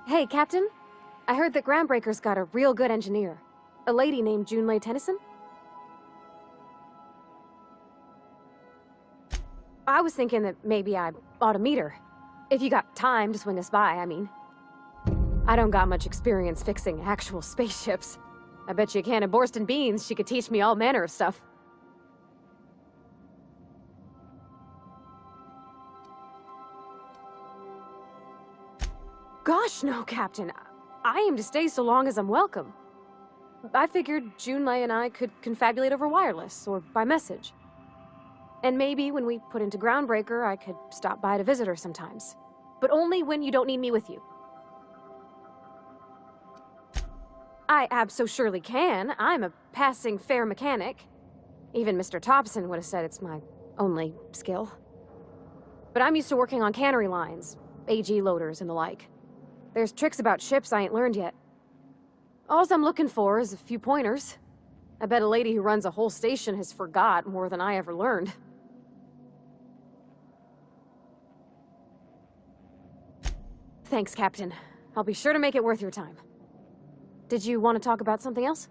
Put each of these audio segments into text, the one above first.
Hey, Captain. I heard that Groundbreaker's got a real good engineer. A lady named Junlei Tennyson? I was thinking that maybe I ought to meet her. If you got time to swing us by, I mean. I don't got much experience fixing actual spaceships. I bet you a can of Borston beans she could teach me all manner of stuff. Gosh, no, Captain. I aim to stay so long as I'm welcome. I figured Junlei and I could confabulate over wireless, or by message. And maybe when we put into Groundbreaker, I could stop by to visit her sometimes. But only when you don't need me with you. I abso-surely can. I'm a passing fair mechanic. Even Mr. Thompson would have said it's my only skill. But I'm used to working on cannery lines, AG loaders and the like. There's tricks about ships I ain't learned yet. All I'm looking for is a few pointers. I bet a lady who runs a whole station has forgot more than I ever learned. Thanks, Captain. I'll be sure to make it worth your time. Did you want to talk about something else?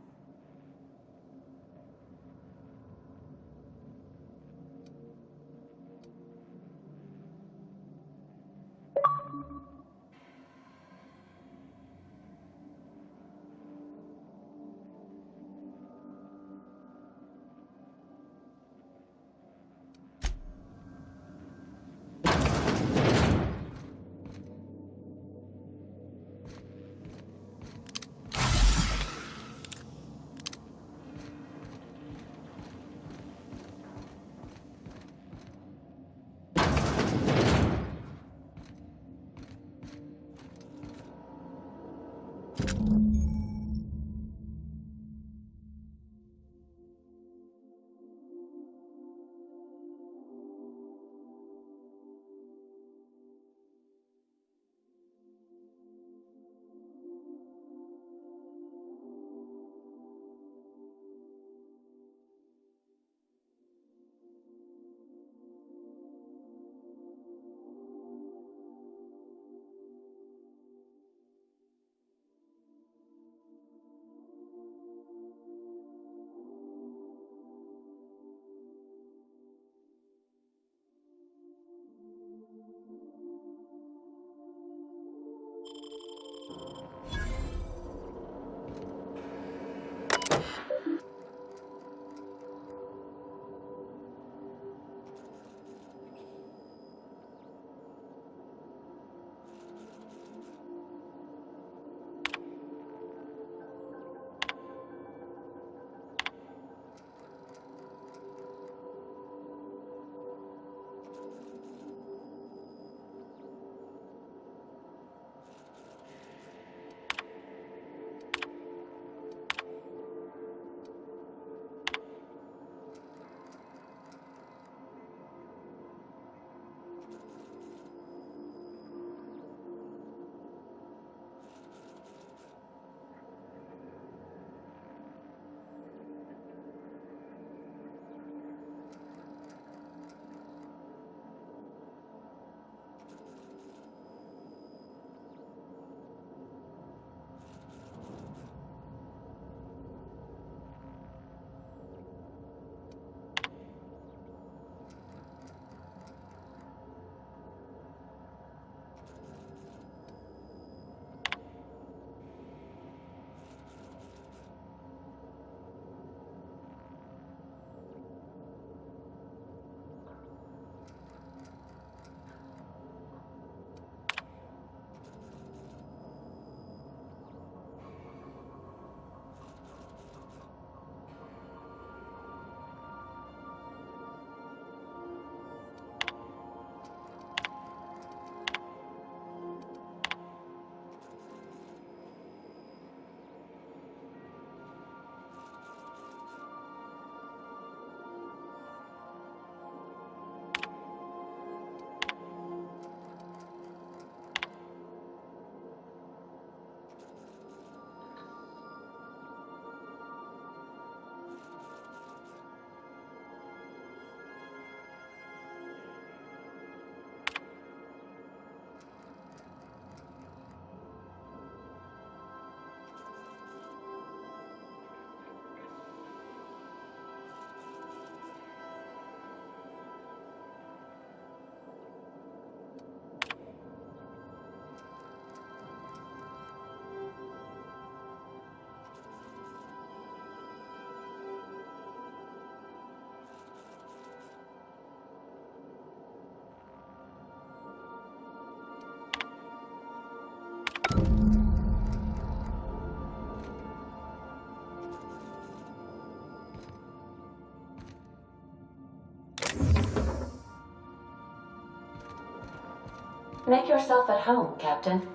Make yourself at home, Captain.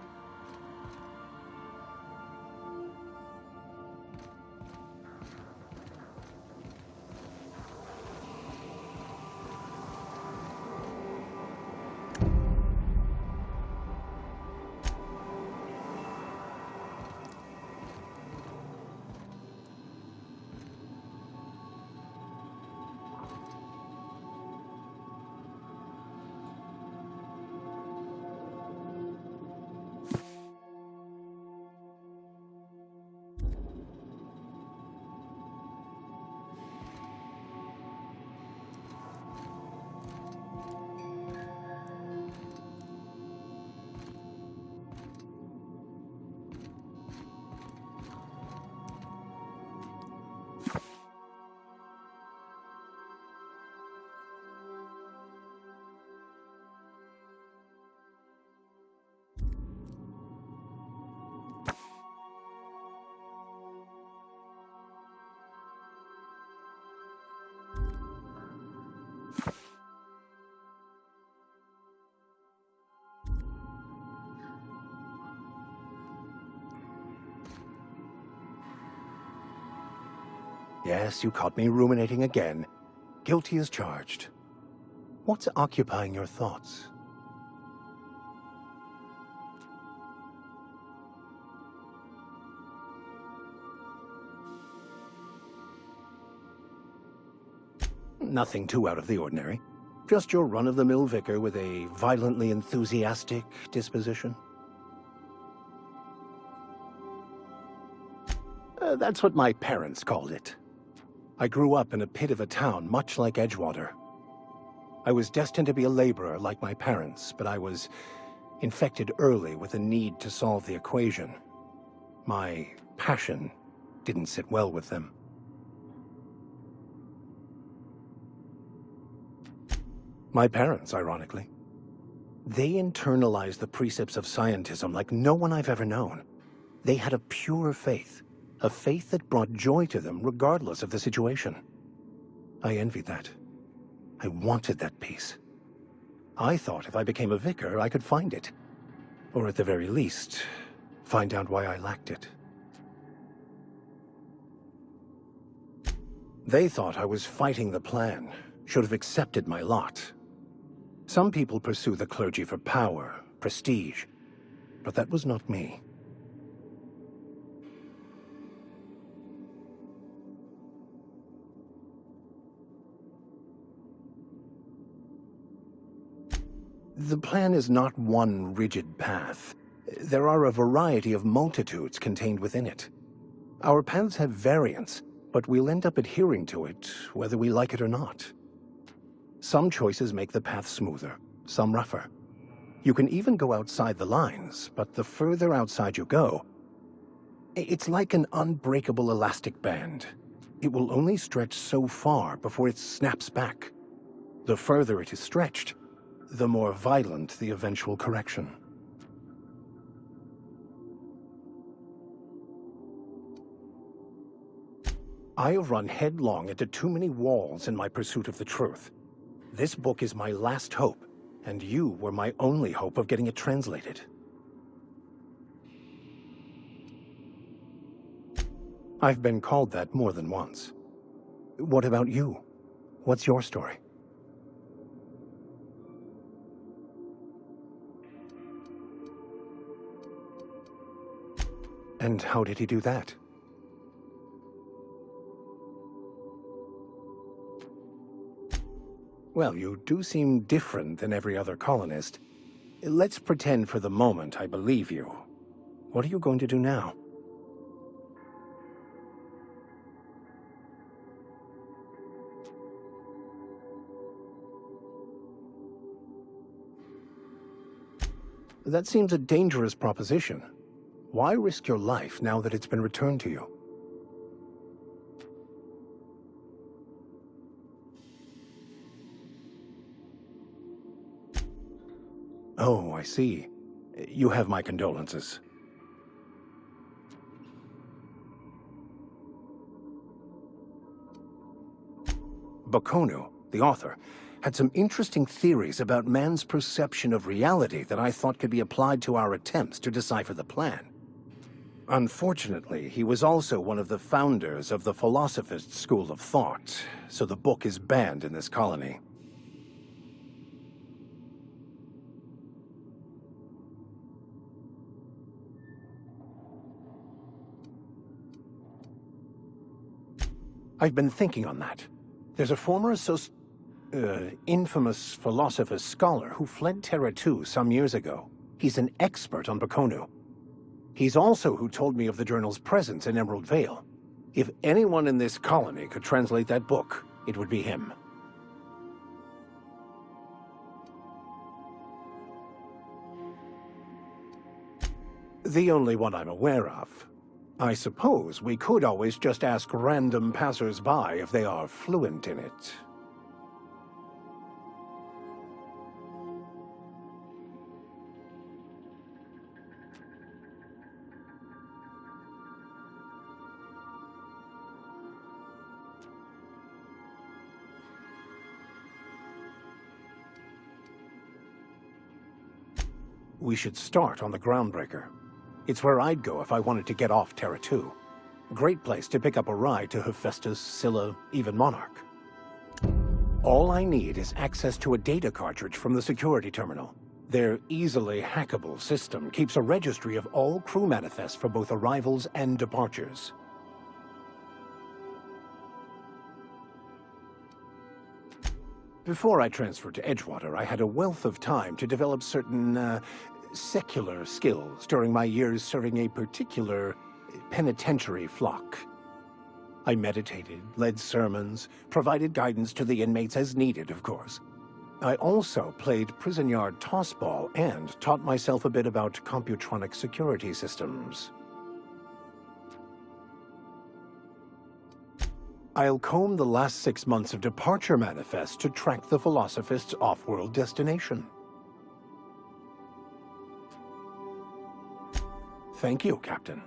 Yes, you caught me ruminating again. Guilty as charged. What's occupying your thoughts? Nothing too out of the ordinary. Just your run-of-the-mill vicar with a violently enthusiastic disposition. That's what my parents called it. I grew up in a pit of a town much like Edgewater. I was destined to be a laborer like my parents, but I was infected early with a need to solve the equation. My passion didn't sit well with them. My parents, ironically. They internalized the precepts of scientism like no one I've ever known. They had a pure faith, a faith that brought joy to them regardless of the situation. I envied that. I wanted that peace. I thought if I became a vicar, I could find it. Or at the very least, find out why I lacked it. They thought I was fighting the plan, should have accepted my lot. Some people pursue the clergy for power, prestige, but that was not me. The plan is not one rigid path. There are a variety of multitudes contained within it. Our paths have variance, but we'll end up adhering to it, whether we like it or not. Some choices make the path smoother, some rougher. You can even go outside the lines, but the further outside you go, it's like an unbreakable elastic band. It will only stretch so far before it snaps back. The further it is stretched, the more violent the eventual correction. I have run headlong into too many walls in my pursuit of the truth. This book is my last hope, and you were my only hope of getting it translated. I've been called that more than once. What about you? What's your story? And how did he do that? Well, you do seem different than every other colonist. Let's pretend for the moment I believe you. What are you going to do now? That seems a dangerous proposition. Why risk your life now that it's been returned to you? Oh, I see. You have my condolences. Bakonu, the author, had some interesting theories about man's perception of reality that I thought could be applied to our attempts to decipher the plan. Unfortunately, he was also one of the founders of the Philosophist school of thought, so the book is banned in this colony. I've been thinking on that. There's a former infamous Philosophist scholar who fled Terra 2 some years ago. He's an expert on Bakonu. He's also who told me of the journal's presence in Emerald Vale. If anyone in this colony could translate that book, it would be him. The only one I'm aware of. I suppose we could always just ask random passers-by if they are fluent in it. We should start on the Groundbreaker. It's where I'd go if I wanted to get off Terra 2. Great place to pick up a ride to Hephaestus, Scylla, even Monarch. All I need is access to a data cartridge from the security terminal. Their easily hackable system keeps a registry of all crew manifests for both arrivals and departures. Before I transferred to Edgewater, I had a wealth of time to develop certain, secular skills during my years serving a particular penitentiary flock. I meditated, led sermons, provided guidance to the inmates as needed, of course. I also played prison yard tossball and taught myself a bit about computronic security systems. I'll comb the last 6 months of departure manifest to track the Philosophist's off-world destination. Thank you, Captain.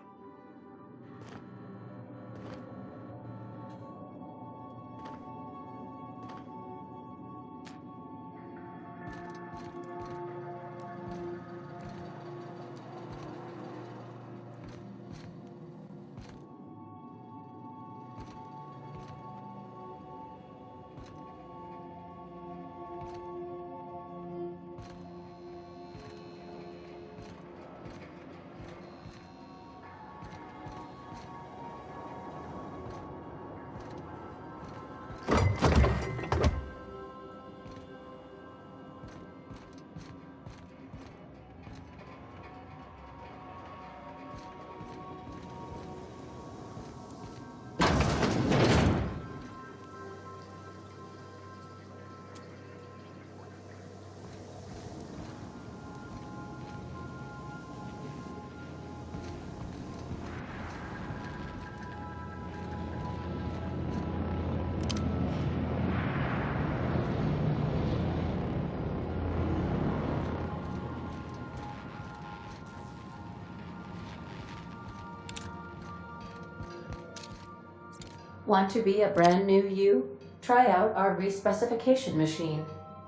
Want to be a brand new you? Try out our respecification machine.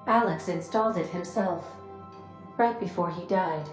Alex installed it himself, right before he died.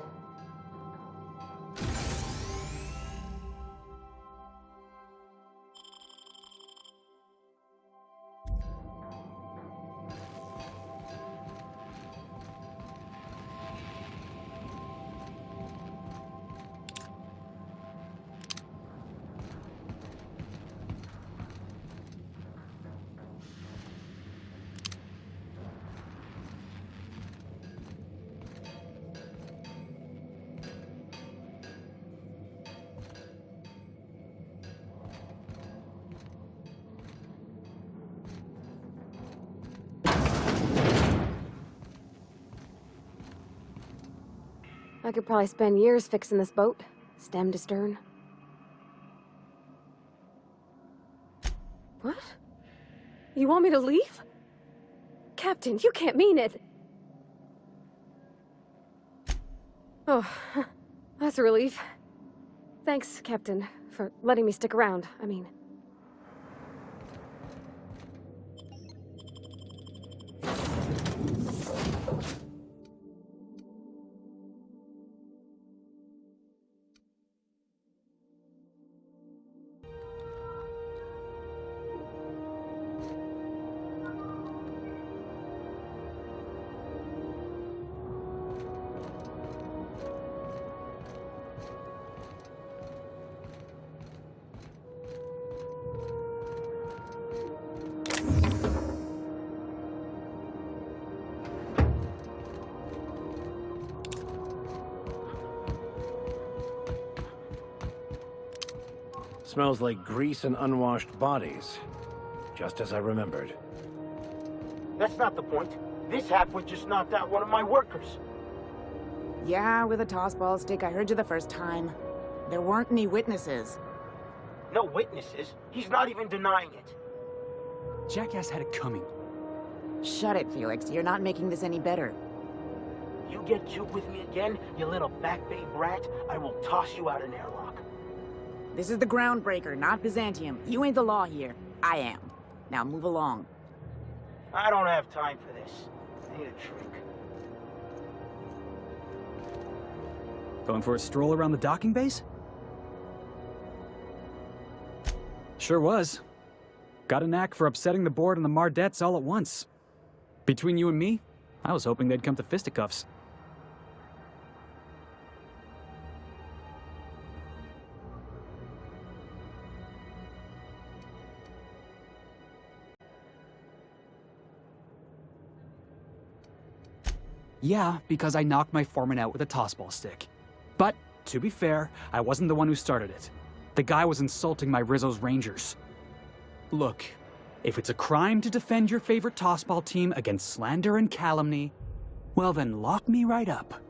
I could probably spend years fixing this boat, stem to stern. What? You want me to leave? Captain, you can't mean it! Oh, that's a relief. Thanks, Captain, for letting me stick around, I mean. Smells like grease and unwashed bodies. Just as I remembered. That's not the point. This hack was just knocked out one of my workers. Yeah, with a tossball stick. I heard you the first time. There weren't any witnesses. No witnesses. He's not even denying it. Jackass had it coming. Shut it, Felix. You're not making this any better. You get cute with me again, you little back bay brat, I will toss you out an airlock. This is the Groundbreaker, not Byzantium. You ain't the law here. I am. Now move along. I don't have time for this. I need a drink. Going for a stroll around the docking base? Sure was. Got a knack for upsetting the board and the Mardettes all at once. Between you and me, I was hoping they'd come to fisticuffs. Yeah, because I knocked my foreman out with a tossball stick. But, to be fair, I wasn't the one who started it. The guy was insulting my Rizzo's Rangers. Look, if it's a crime to defend your favorite tossball team against slander and calumny, well then lock me right up.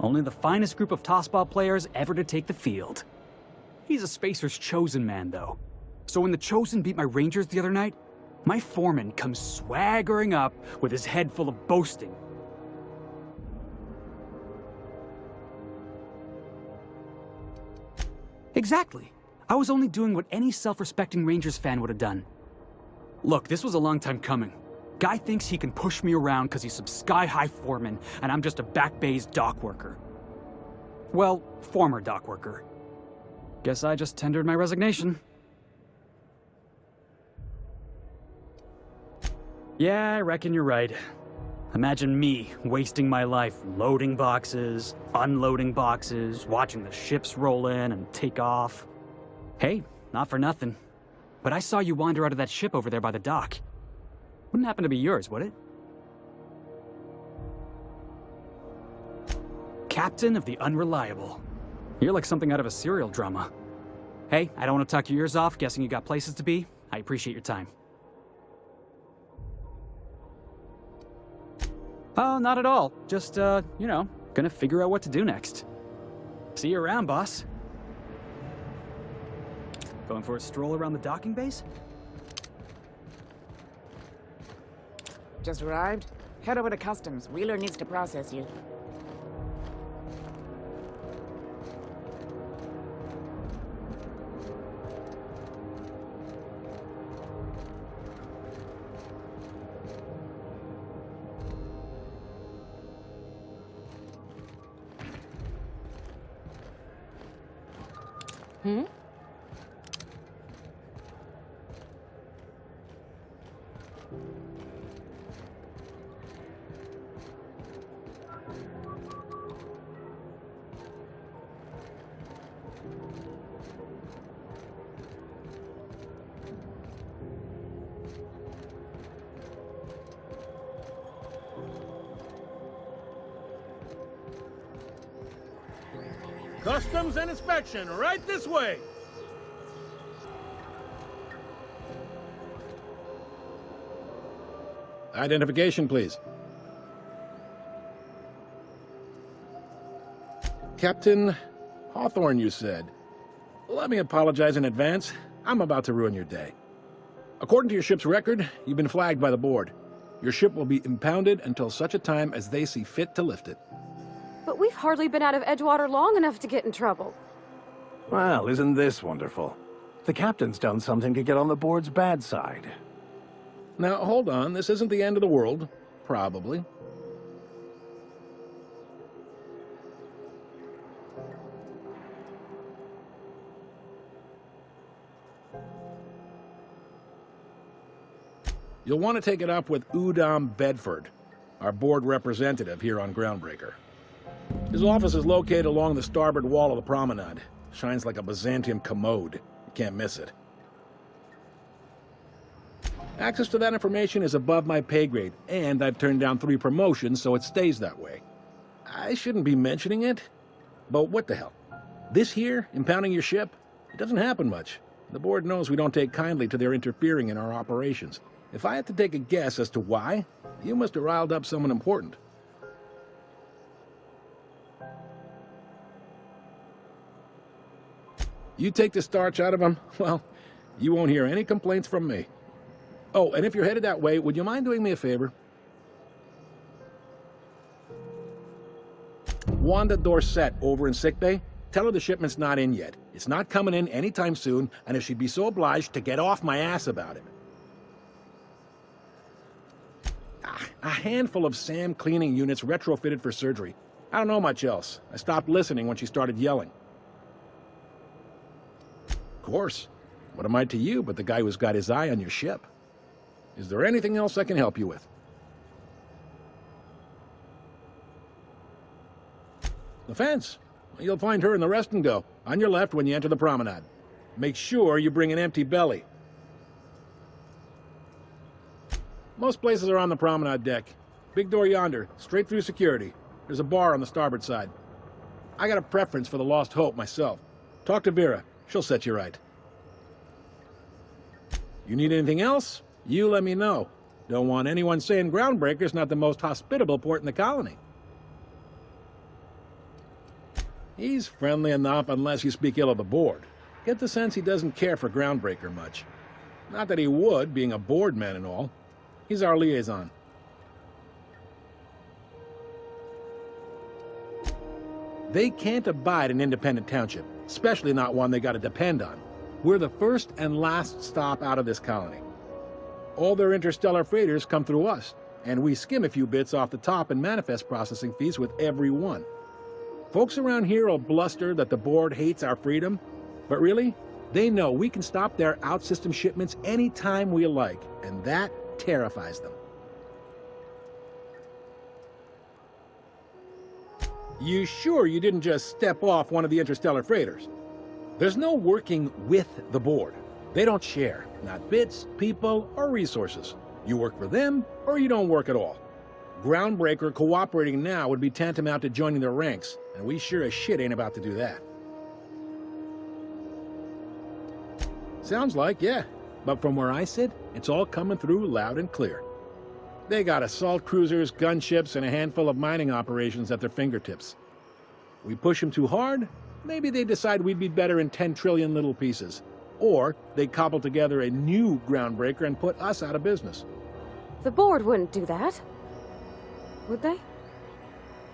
Only the finest group of tossball players ever to take the field. He's a Spacer's chosen man, though. So when the Chosen beat my Rangers the other night, my foreman comes swaggering up with his head full of boasting. Exactly. I was only doing what any self-respecting Rangers fan would have done. Look, this was a long time coming. Guy thinks he can push me around because he's some sky-high foreman, and I'm just a back bay's dock worker. Well, former dock worker. Guess I just tendered my resignation. Yeah, I reckon you're right. Imagine me wasting my life loading boxes, unloading boxes, watching the ships roll in and take off. Hey, not for nothing. But I saw you wander out of that ship over there by the dock. Wouldn't happen to be yours, would it? Captain of the Unreliable. You're like something out of a serial drama. Hey, I don't want to talk your ears off, guessing you got places to be. I appreciate your time. Oh, not at all. Just, you know, gonna figure out what to do next. See you around, boss. Going for a stroll around the docking base? Just arrived? Head over to customs. Wheeler needs to process you. Hmm? Customs and inspection, right this way! Identification, please. Captain Hawthorne, you said. Let me apologize in advance. I'm about to ruin your day. According to your ship's record, you've been flagged by the board. Your ship will be impounded until such a time as they see fit to lift it. But we've hardly been out of Edgewater long enough to get in trouble. Well, isn't this wonderful? The captain's done something to get on the board's bad side. Now, hold on. This isn't the end of the world. Probably. You'll want to take it up with Udom Bedford, our board representative here on Groundbreaker. His office is located along the starboard wall of the promenade. Shines like a Byzantium commode. You can't miss it. Access to that information is above my pay grade, and I've turned down 3 promotions, so it stays that way. I shouldn't be mentioning it, but what the hell? This here, impounding your ship, it doesn't happen much. The board knows we don't take kindly to their interfering in our operations. If I had to take a guess as to why, you must have riled up someone important. You take the starch out of them, well, you won't hear any complaints from me. Oh, and if you're headed that way, would you mind doing me a favor? Wanda Dorset over in sickbay, tell her the shipment's not in yet. It's not coming in anytime soon, and if she'd be so obliged to get off my ass about it. A handful of SAM cleaning units retrofitted for surgery. I don't know much else. I stopped listening when she started yelling. Of course. What am I to you but the guy who's got his eye on your ship? Is there anything else I can help you with? The fence. You'll find her in the rest and go, on your left when you enter the promenade. Make sure you bring an empty belly. Most places are on the promenade deck. Big door yonder, straight through security. There's a bar on the starboard side. I got a preference for the Lost Hope myself. Talk to Vera. She'll set you right. You need anything else? You let me know. Don't want anyone saying Groundbreaker's not the most hospitable port in the colony. He's friendly enough unless you speak ill of the board. Get the sense he doesn't care for Groundbreaker much. Not that he would, being a board man and all. He's our liaison. They can't abide an independent township, especially not one they gotta depend on. We're the first and last stop out of this colony. All their interstellar freighters come through us, and we skim a few bits off the top in manifest processing fees with every one. Folks around here will bluster that the board hates our freedom, but really, they know we can stop their out-system shipments anytime we like, and that terrifies them. You sure you didn't just step off one of the interstellar freighters? There's no working with the board. They don't share, not bits, people, or resources. You work for them, or you don't work at all. Groundbreaker cooperating now would be tantamount to joining their ranks, and we sure as shit ain't about to do that. Sounds like, yeah. But from where I sit, it's all coming through loud and clear. They got assault cruisers, gunships, and a handful of mining operations at their fingertips. We push them too hard, maybe they decide we'd be better in 10 trillion little pieces. Or they cobble together a new Groundbreaker and put us out of business. The board wouldn't do that. Would they?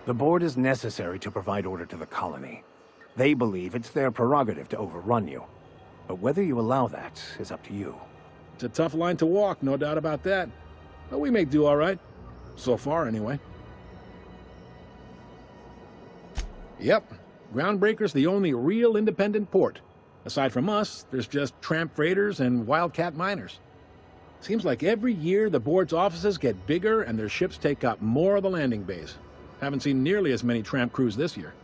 The board is necessary to provide order to the colony. They believe it's their prerogative to overrun you. But whether you allow that is up to you. It's a tough line to walk, no doubt about that. But we make do all right. So far, anyway. Yep, Groundbreaker's the only real independent port. Aside from us, there's just tramp freighters and wildcat miners. Seems like every year the board's offices get bigger and their ships take up more of the landing bays. Haven't seen nearly as many tramp crews this year.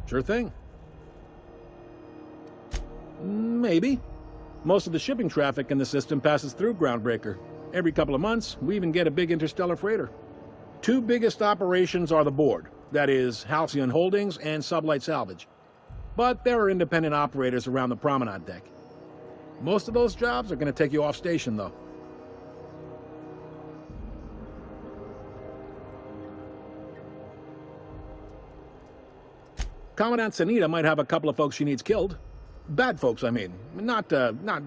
Sure thing. Maybe. Most of the shipping traffic in the system passes through Groundbreaker. Every couple of months, we even get a big interstellar freighter. 2 biggest operations are the board. That is, Halcyon Holdings and Sublight Salvage. But there are independent operators around the promenade deck. Most of those jobs are going to take you off station, though. Commandant Sanita might have a couple of folks she needs killed. Bad folks, I mean. Not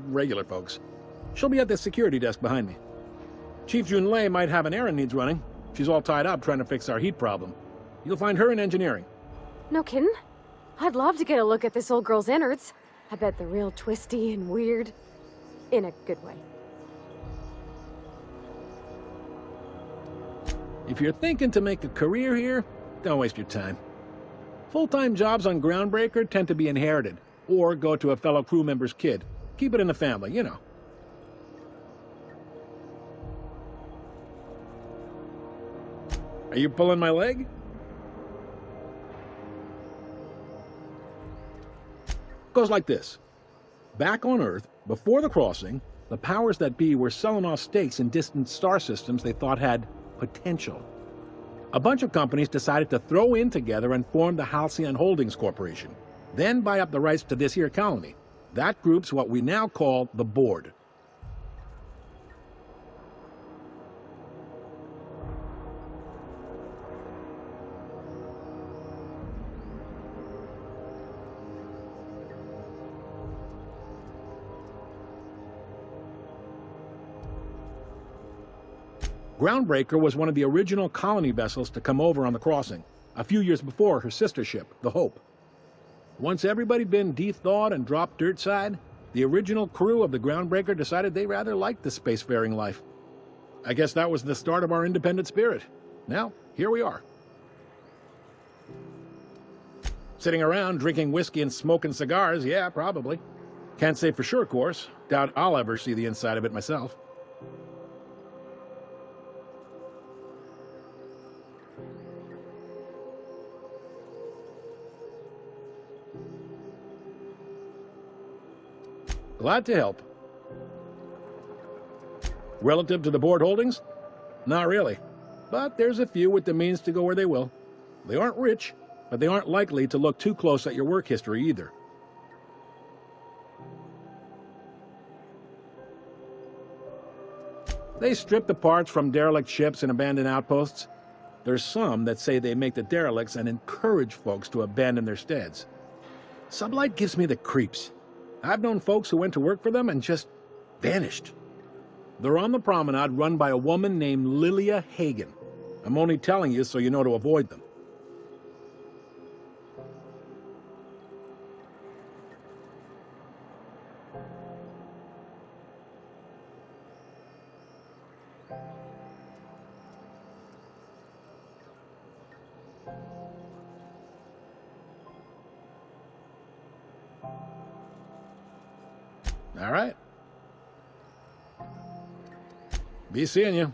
regular folks. She'll be at the security desk behind me. Chief Junlei might have an errand needs running. She's all tied up trying to fix our heat problem. You'll find her in engineering. No kidding? I'd love to get a look at this old girl's innards. I bet they're real twisty and weird. In a good way. If you're thinking to make a career here, don't waste your time. Full-time jobs on Groundbreaker tend to be inherited, or go to a fellow crew member's kid. Keep it in the family, you know. Are you pulling my leg? Goes like this. Back on Earth, before the crossing, the powers that be were selling off stakes in distant star systems they thought had potential. A bunch of companies decided to throw in together and form the Halcyon Holdings Corporation, then buy up the rights to this here colony. That group's what we now call the Board. Groundbreaker was one of the original colony vessels to come over on the crossing, a few years before her sister ship, the Hope. Once everybody'd been de-thawed and dropped dirtside, the original crew of the Groundbreaker decided they rather liked the spacefaring life. I guess that was the start of our independent spirit. Now, here we are. Sitting around drinking whiskey and smoking cigars, yeah, probably. Can't say for sure, of course. Doubt I'll ever see the inside of it myself. Glad to help. Relative to the board holdings? Not really. But there's a few with the means to go where they will. They aren't rich, but they aren't likely to look too close at your work history either. They strip the parts from derelict ships and abandoned outposts. There's some that say they make the derelicts and encourage folks to abandon their steads. Sublight gives me the creeps. I've known folks who went to work for them and just vanished. They're on the promenade run by a woman named Lilia Hagen. I'm only telling you so you know to avoid them. All right. Be seeing you.